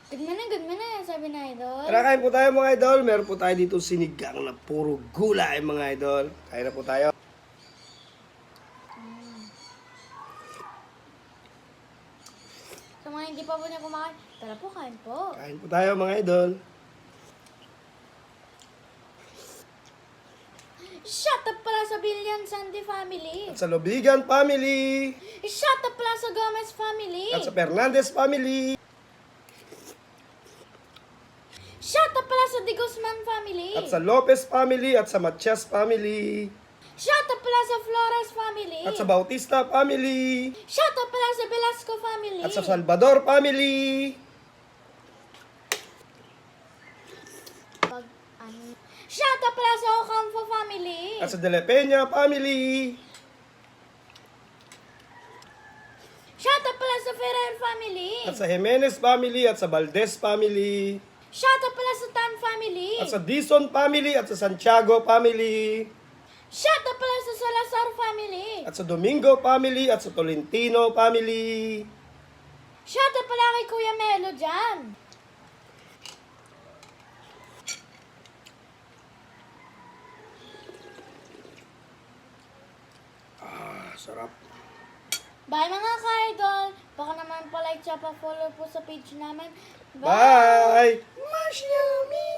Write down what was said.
Good man na, sabi na idol. Tara, kain po tayo mga idol. Meron po tayo dito sinigang na puro gulay mga idol. Kain na po tayo. Sa mga hindi pa po niya kumakain, tara po, kain po. Kain po tayo mga idol. Shut up pala sa Billion Sandy family. At sa Lobigan family. Shut up pala sa Gomez family. At sa Fernandez family. Shut up pala sa De Guzman family. At sa Lopez family. At sa Matias family. Shut up pala sa Flores family. At sa Bautista family. Shut up pala sa Velasco family. At sa Salvador family. Shut up pala sa Ocampo family. At sa De La Peña family. Shut up pala sa Ferrer family. At sa Jimenez family. At sa Valdez family. Shut up pala sa Tan family. At sa Dizon family. At sa Santiago family. Shut up pala sa Salazar family. At sa Domingo family. At sa Tolentino family. Shut up pala kay Kuya Melo dyan. Sarap. Bye mga ka-idol. Baka naman pa-like siya, pa-follow po sa page namin. Bye! Mas yummy!